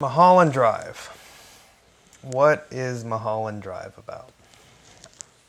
Muholland Drive. What is Muholland Drive about?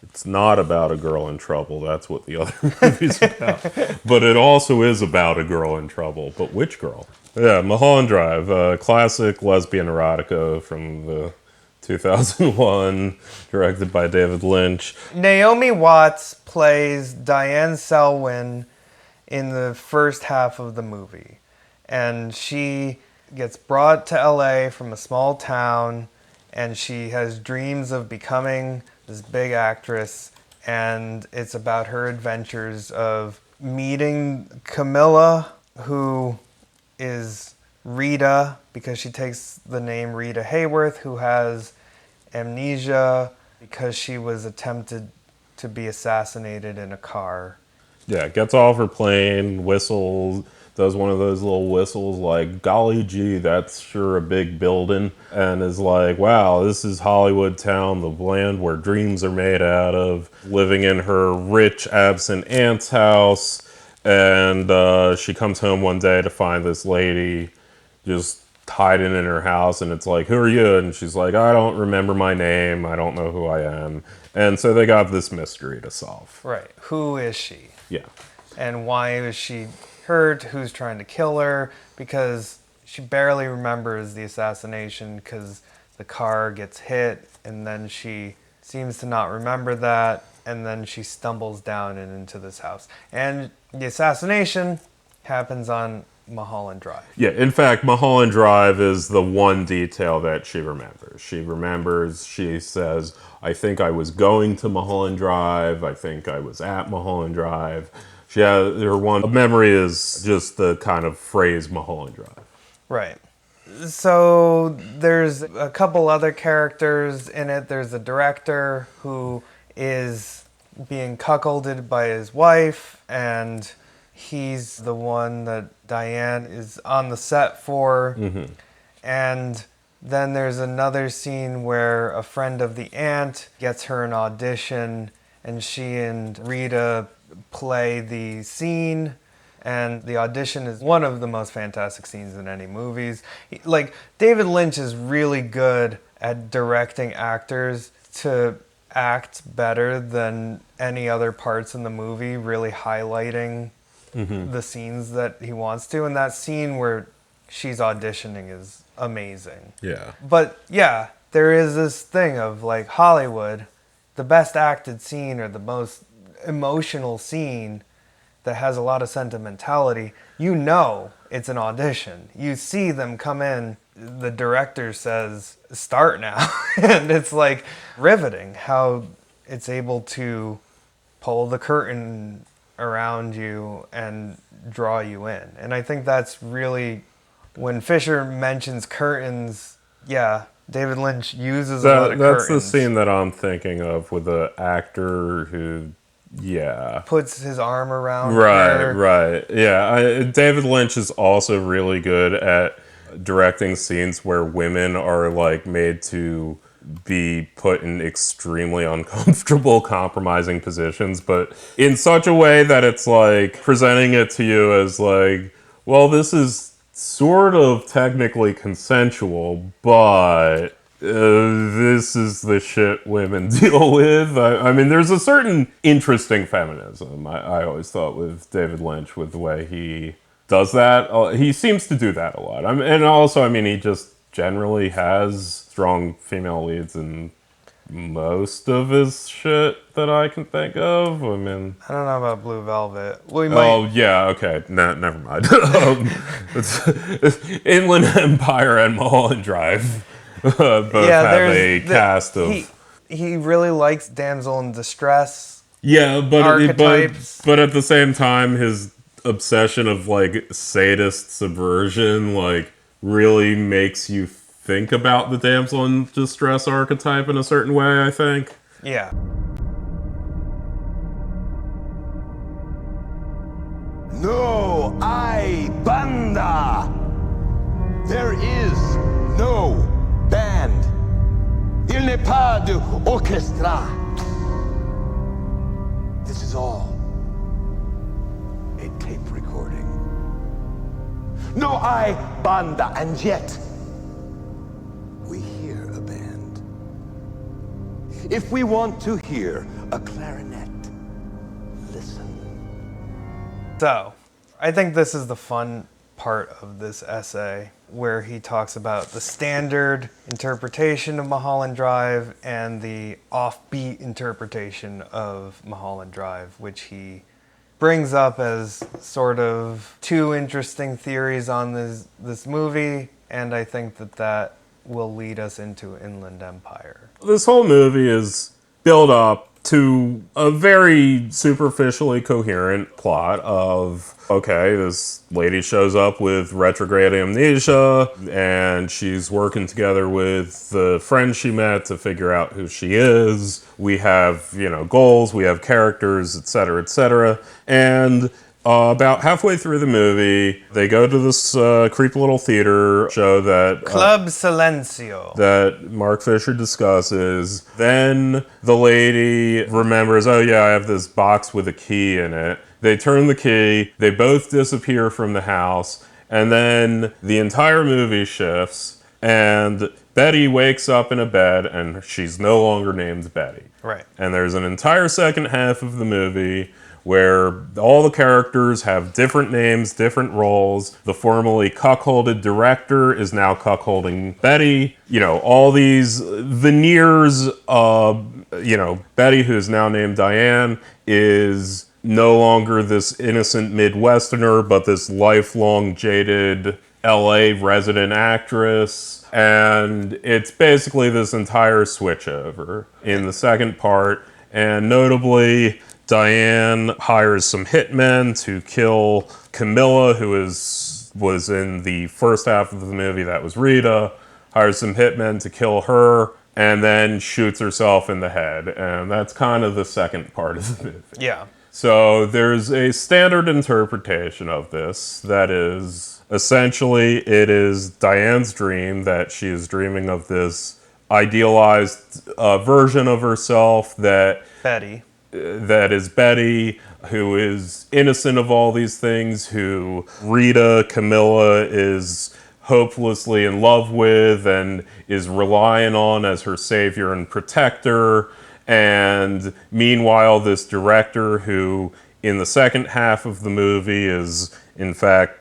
It's not about a girl in trouble. That's what the other movie's about. But it also is about a girl in trouble. But which girl? Yeah, Mulholland Drive, a classic lesbian erotica from the 2001, directed by David Lynch. Naomi Watts plays Diane Selwyn in the first half of the movie. And she gets brought to LA from a small town, and she has dreams of becoming this big actress, and it's about her adventures of meeting Camilla, who is Rita, because she takes the name Rita Hayworth, who has amnesia because she was attempted to be assassinated in a car. Yeah, gets off her plane, whistles, does one of those little whistles like, golly gee, that's sure a big building, and is like, wow, this is Hollywood town, the land where dreams are made out of, living in her rich, absent aunt's house, and she comes home one day to find this lady just hiding in her house, and it's like, who are you? And she's like, I don't remember my name, I don't know who I am. And so they got this mystery to solve. Right. Who is she? Yeah. And why is she hurt? Who's trying to kill her? Because she barely remembers the assassination because the car gets hit, and then she seems to not remember that, and then she stumbles down and into this house. And the assassination happens on Muholland Drive. Yeah, in fact, Mulholland Drive is the one detail that she remembers. She says, I think I was going to Mulholland Drive, I think I was at Mulholland Drive. Her one memory is just the kind of phrase Mulholland Drive. Right. So there's a couple other characters in it. There's a director who is being cuckolded by his wife, and he's the one that Diane is on the set for. Mm-hmm. And then there's another scene where a friend of the aunt gets her an audition, and she and Rita play the scene. And the audition is one of the most fantastic scenes in any movies. David Lynch is really good at directing actors to act better than any other parts in the movie, really highlighting the scenes that he wants to. And that scene where she's auditioning is amazing. Yeah. But yeah, there is this thing of like Hollywood, the best acted scene or the most emotional scene that has a lot of sentimentality, you know it's an audition. You see them come in, the director says, start now. And it's like riveting how it's able to pull the curtain around you and draw you in. And I think that's really, when Fisher mentions curtains, yeah, David Lynch uses a lot of curtains. That's the scene that I'm thinking of with the actor who, yeah, puts his arm around her. Right. Yeah, David Lynch is also really good at directing scenes where women are like made to be put in extremely uncomfortable, compromising positions, but in such a way that it's like presenting it to you as like, well, this is sort of technically consensual, but this is the shit women deal with. I mean, there's a certain interesting feminism, I always thought, with David Lynch, with the way he does that. He seems to do that a lot. And also, I mean, he just generally has strong female leads in most of his shit that I can think of. I mean, I don't know about Blue Velvet. Oh, yeah, okay. Never mind. It's Inland Empire and Mulholland Drive both have a cast of... He really likes damsel in distress. Yeah, archetypes. but at the same time, his obsession of like sadist subversion like really makes you think about the damsel in distress archetype in a certain way, I think. Yeah. No hay banda. There is no band. Il n'est pas de orchestra. This is all a tape recording. No hay banda, and yet If we want to hear a clarinet, listen. So, I think this is the fun part of this essay, where he talks about the standard interpretation of Mulholland Drive and the offbeat interpretation of Mulholland Drive, which he brings up as sort of two interesting theories on this movie, and I think that will lead us into Inland Empire. This whole movie is built up to a very superficially coherent plot of, okay, this lady shows up with retrograde amnesia, and she's working together with the friend she met to figure out who she is. We have, goals, we have characters, etc., etc. And about halfway through the movie, they go to this creepy little theater show that Club Silencio. that Mark Fisher discusses. Then the lady remembers, oh yeah, I have this box with a key in it. They turn the key, they both disappear from the house, and then the entire movie shifts, and Betty wakes up in a bed, and she's no longer named Betty. Right. And there's an entire second half of the movie where all the characters have different names, different roles. The formerly cuckolded director is now cuckolding Betty. All these veneers of, Betty, who's now named Diane, is no longer this innocent Midwesterner, but this lifelong jaded LA resident actress. And it's basically this entire switchover in the second part. And notably, Diane hires some hitmen to kill Camilla, who was in the first half of the movie. That was Rita. Hires some hitmen to kill her, and then shoots herself in the head. And that's kind of the second part of the movie. Yeah. So there's a standard interpretation of this that is, essentially, it is Diane's dream that she is dreaming of this idealized version of herself that is Betty, who is innocent of all these things, who Rita, Camilla, is hopelessly in love with and is relying on as her savior and protector. And meanwhile, this director, who in the second half of the movie is, in fact,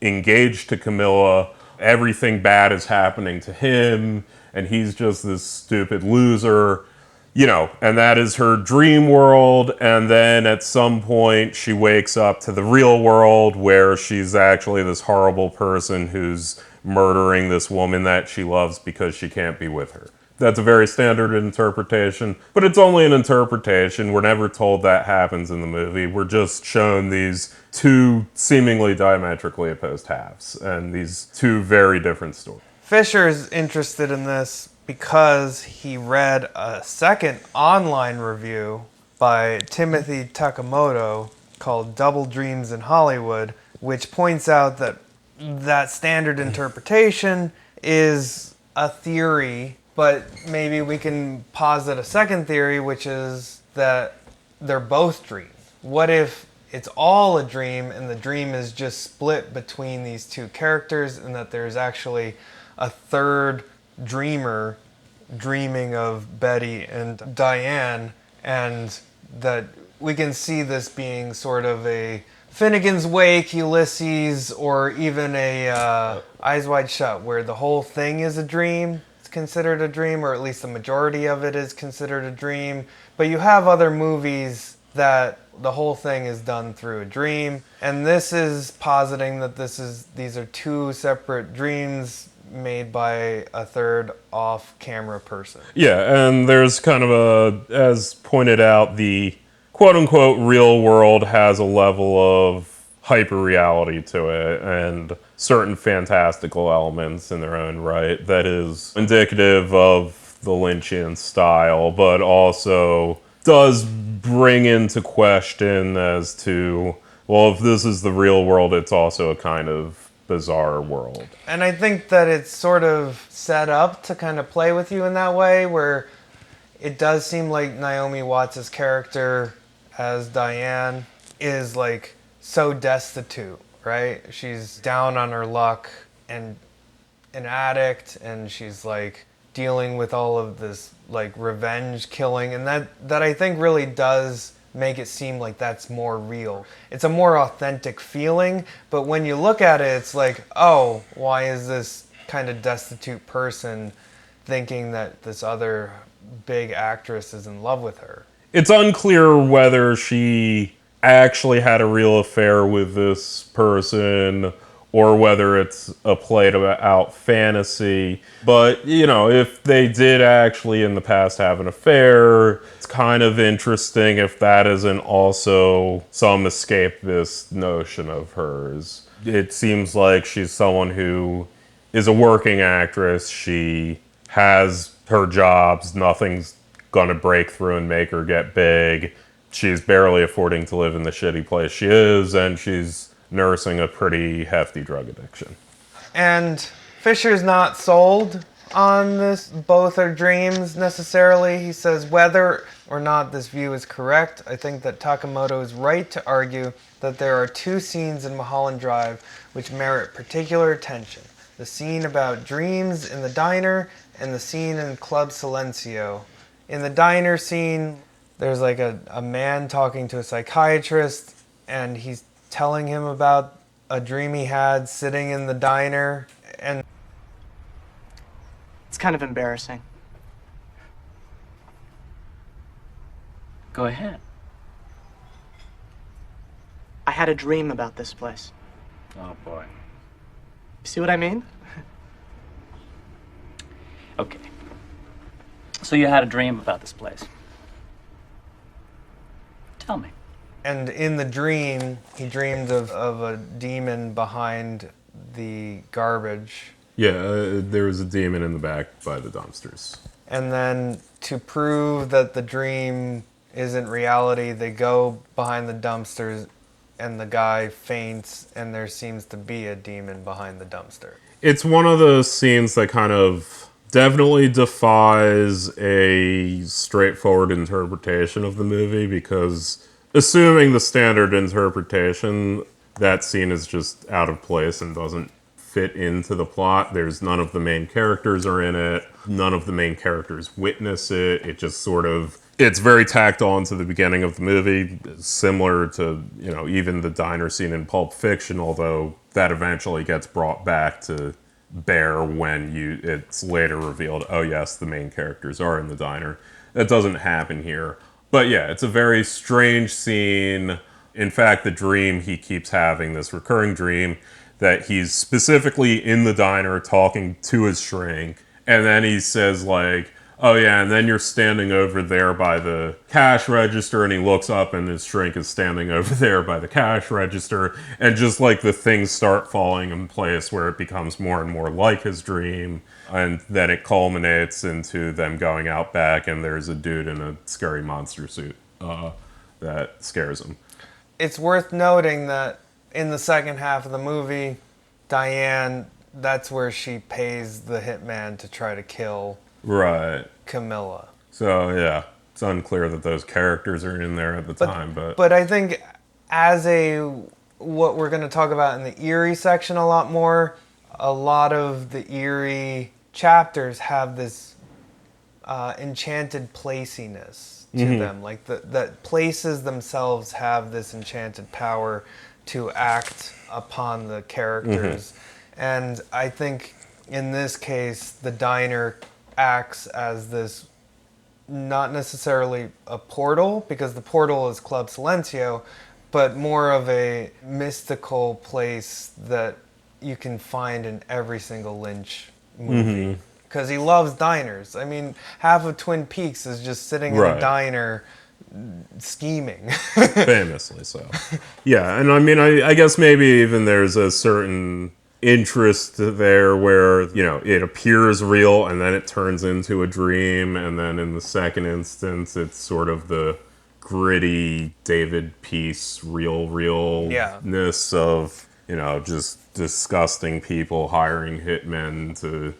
engaged to Camilla, everything bad is happening to him, and he's just this stupid loser. And that is her dream world, and then at some point she wakes up to the real world where she's actually this horrible person who's murdering this woman that she loves because she can't be with her. That's a very standard interpretation, but it's only an interpretation. We're never told that happens in the movie. We're just shown these two seemingly diametrically opposed halves, and these two very different stories. Fisher's interested in this because he read a second online review by Timothy Takamoto called Double Dreams in Hollywood, which points out that standard interpretation is a theory, but maybe we can posit a second theory, which is that they're both dreams. What if it's all a dream and the dream is just split between these two characters, and that there's actually a third dreamer dreaming of Betty and Diane, and that we can see this being sort of a Finnegan's Wake, Ulysses, or even a Eyes Wide Shut, where the whole thing is a dream. It's considered a dream, or at least the majority of it is considered a dream. But you have other movies that the whole thing is done through a dream, and this is positing that these are two separate dreams made by a third off-camera person. Yeah, and there's kind of as pointed out, the quote-unquote real world has a level of hyper-reality to it, and certain fantastical elements in their own right that is indicative of the Lynchian style, but also does bring into question as to, well, if this is the real world, it's also a kind of bizarre world. And I think that it's sort of set up to kind of play with you in that way, where it does seem like Naomi Watts' character as Diane is like so destitute, right? She's down on her luck and an addict, and she's like dealing with all of this like revenge killing, and that I think really does make it seem like that's more real. It's a more authentic feeling, but when you look at it, it's like, oh, why is this kind of destitute person thinking that this other big actress is in love with her? It's unclear whether she actually had a real affair with this person or whether it's a played out fantasy. But, you know, if they did actually in the past have an affair, it's kind of interesting if that isn't also some escapist notion of hers. It seems like she's someone who is a working actress. She has her jobs. Nothing's gonna break through and make her get big. She's barely affording to live in the shitty place she is, and she's nursing a pretty hefty drug addiction. And Fisher's not sold on this both are dreams necessarily. He says whether or not this view is correct, I think that Takamoto is right to argue that there are two scenes in Muholland Drive which merit particular attention. The scene about dreams in the diner and the scene in Club Silencio. In the diner scene, there's like a man talking to a psychiatrist, and he's telling him about a dream he had sitting in the diner, and It's kind of embarrassing. Go ahead. I had a dream about this place. Oh, boy. See what I mean? Okay. So you had a dream about this place. Tell me. and in the dream, he dreamed of a demon behind the garbage. Yeah, there was a demon in the back by the dumpsters. And then to prove that the dream isn't reality, they go behind the dumpsters and the guy faints and there seems to be a demon behind the dumpster. It's one of those scenes that kind of definitely defies a straightforward interpretation of the movie, because assuming the standard interpretation, that scene is just out of place and doesn't fit into the plot. There's none of the main characters are in it. None of the main characters witness it. It just sort of, it's very tacked on to the beginning of the movie, similar to, you know, even the diner scene in Pulp Fiction, although that eventually gets brought back to bear when it's later revealed, oh yes, the main characters are in the diner. That doesn't happen here. But yeah, it's a very strange scene. In fact, the dream he keeps having, this recurring dream, that he's specifically in the diner talking to his shrink, and then he says like, oh yeah, and then you're standing over there by the cash register, and he looks up and his shrink is standing over there by the cash register, and just like the things start falling in place where it becomes more and more like his dream, and then it culminates into them going out back and there's a dude in a scary monster suit that scares him. It's worth noting that in the second half of the movie, Diane, that's where she pays the hitman to try to kill Right. Camilla. So yeah, it's unclear that those characters are in there at the time, But I think as what we're going to talk about in the eerie section a lot more, a lot of the eerie chapters have this enchanted placiness to them. Like that places themselves have this enchanted power to act upon the characters. And I think in this case, the diner acts as this, not necessarily a portal, because the portal is Club Silencio, but more of a mystical place that you can find in every single Lynch movie. Because he loves diners. I mean, half of Twin Peaks is just sitting in a diner scheming. Famously so. Yeah, and I mean, I guess maybe even there's a certain interest there where, you know, it appears real and then it turns into a dream, and then in the second instance it's sort of the gritty David Peace realness of, you know, just disgusting people hiring hitmen to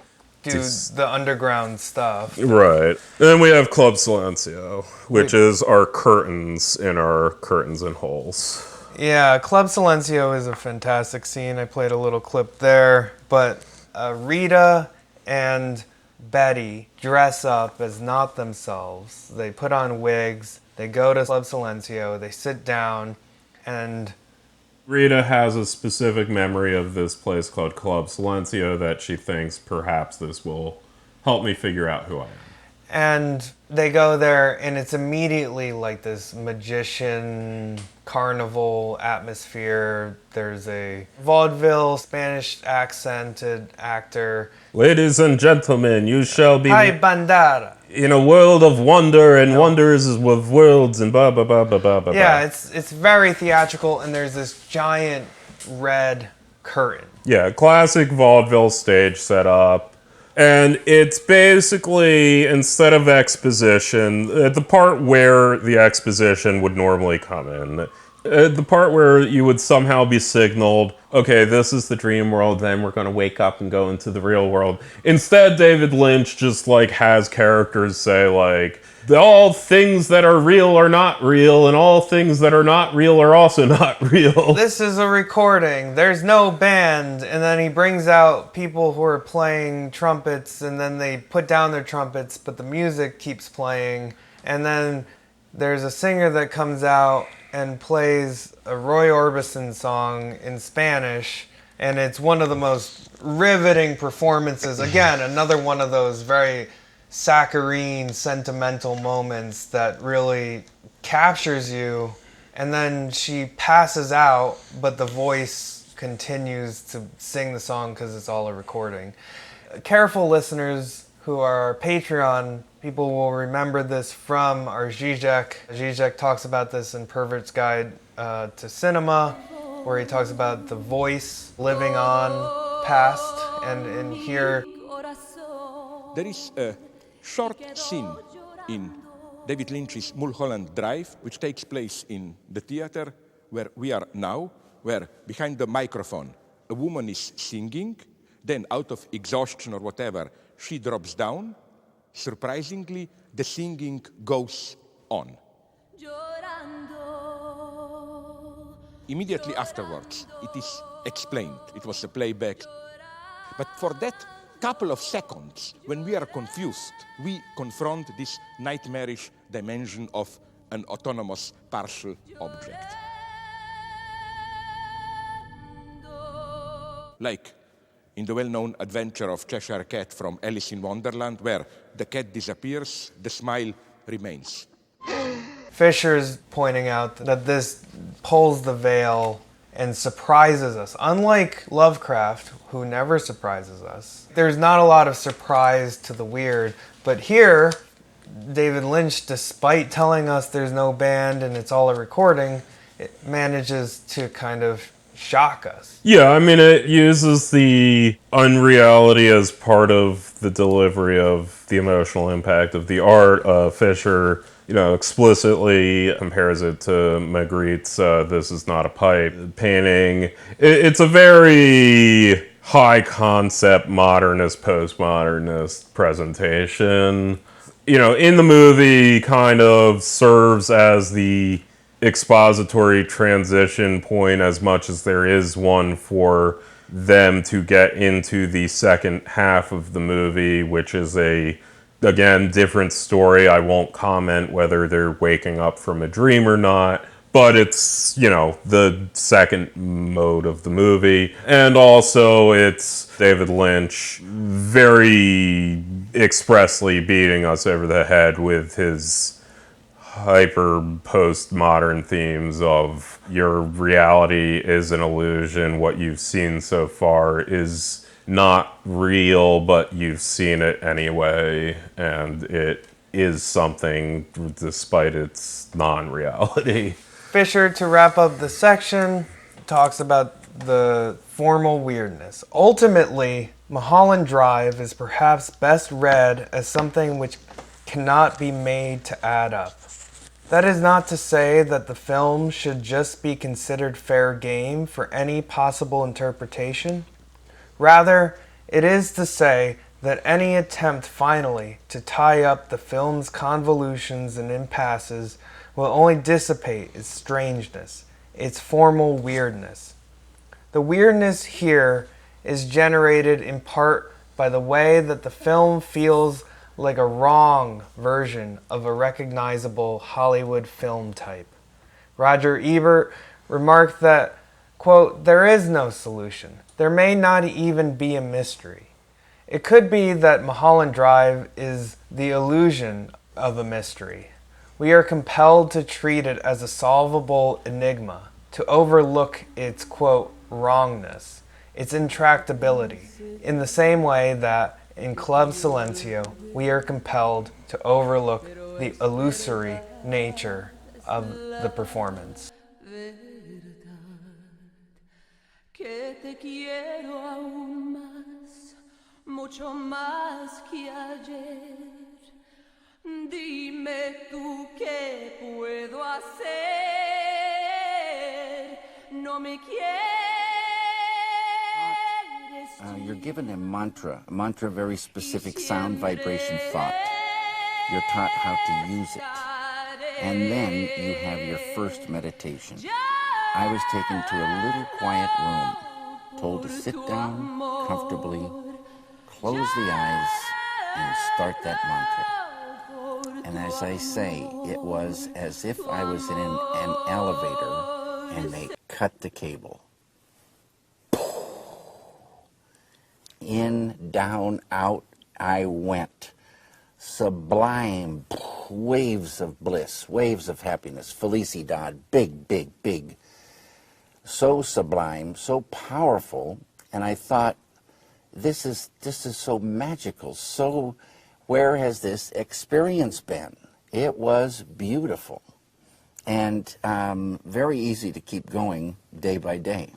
Do the underground stuff. Right. And then we have Club Silencio, which is our curtains in our curtains and holes. Yeah, Club Silencio is a fantastic scene. I played a little clip there. But Rita and Betty dress up as not themselves. They put on wigs, they go to Club Silencio, they sit down, and Rita has a specific memory of this place called Club Silencio that she thinks perhaps this will help me figure out who I am. And they go there, and it's immediately like this magician carnival atmosphere. There's a vaudeville Spanish accented actor. Ladies and gentlemen, you shall be Hi, bandara. in a world of wonder, and wonders is with worlds, and blah, blah, blah, blah, blah, blah. Yeah, it's very theatrical, and there's this giant red curtain. Yeah, classic vaudeville stage setup. And it's basically, instead of exposition, the part where the exposition would normally come in, the part where you would somehow be signaled, okay, this is the dream world, then we're going to wake up and go into the real world. Instead, David Lynch just, like, has characters say, like, all things that are real are not real, and all things that are not real are also not real. This is a recording. There's no band. And then he brings out people who are playing trumpets, and then they put down their trumpets, but the music keeps playing. And then there's a singer that comes out and plays a Roy Orbison song in Spanish, and it's one of the most riveting performances. Again, another one of those very saccharine, sentimental moments that really captures you. And then she passes out, but the voice continues to sing the song because it's all a recording. Careful listeners who are our Patreon, people will remember this from our Zizek. Zizek talks about this in Pervert's Guide to Cinema, where he talks about the voice living on past. And in here, there is a short scene in David Lynch's Mulholland Drive, which takes place in the theater where we are now, where behind the microphone a woman is singing, then out of exhaustion or whatever, she drops down. Surprisingly, the singing goes on. Immediately afterwards, it is explained. It was a playback. But for that couple of seconds, when we are confused, we confront this nightmarish dimension of an autonomous partial object. Like in the well-known adventure of Cheshire Cat from Alice in Wonderland, where the cat disappears, the smile remains. Fisher's pointing out that this pulls the veil and surprises us. Unlike Lovecraft, who never surprises us, there's not a lot of surprise to the weird. But here, David Lynch, despite telling us there's no band and it's all a recording, it manages to kind of shock us. Yeah, I mean, it uses the unreality as part of the delivery of the emotional impact of the art. Fisher, explicitly compares it to Magritte's This Is Not a Pipe painting. It's a very high-concept modernist, postmodernist presentation. In the movie, kind of serves as the expository transition point as much as there is one for them to get into the second half of the movie, which is again, different story. I won't comment whether they're waking up from a dream or not, but it's, the second mode of the movie. And also it's David Lynch very expressly beating us over the head with his hyper postmodern themes of your reality is an illusion, what you've seen so far is not real, but you've seen it anyway, and it is something despite its non-reality. Fisher, to wrap up the section, talks about the formal weirdness. Ultimately, Muholland Drive is perhaps best read as something which cannot be made to add up. That is not to say that the film should just be considered fair game for any possible interpretation. Rather, it is to say that any attempt finally to tie up the film's convolutions and impasses will only dissipate its strangeness, its formal weirdness. The weirdness here is generated in part by the way that the film feels like a wrong version of a recognizable Hollywood film type. Roger Ebert remarked that, quote, "There is no solution. There may not even be a mystery. It could be that Muholland Drive is the illusion of a mystery. We are compelled to treat it as a solvable enigma, to overlook its, quote, wrongness, its intractability, in the same way that in Club Silencio we are compelled to overlook the illusory nature of the performance." Que te quiero aún más, mucho más que ayer. Dime tú qué puedo hacer. No me quieres. You're given a mantra very specific sound, vibration, thought. You're taught how to use it. And then you have your first meditation. I was taken to a little quiet room, told to sit down comfortably, close the eyes, and start that mantra. And as I say, it was as if I was in an elevator and they cut the cable. In, down, out I went. Sublime waves of bliss, waves of happiness, felicidad, big, big, big. So sublime, so powerful, and I thought, this is so magical. So where has this experience been? It was beautiful, and very easy to keep going day by day.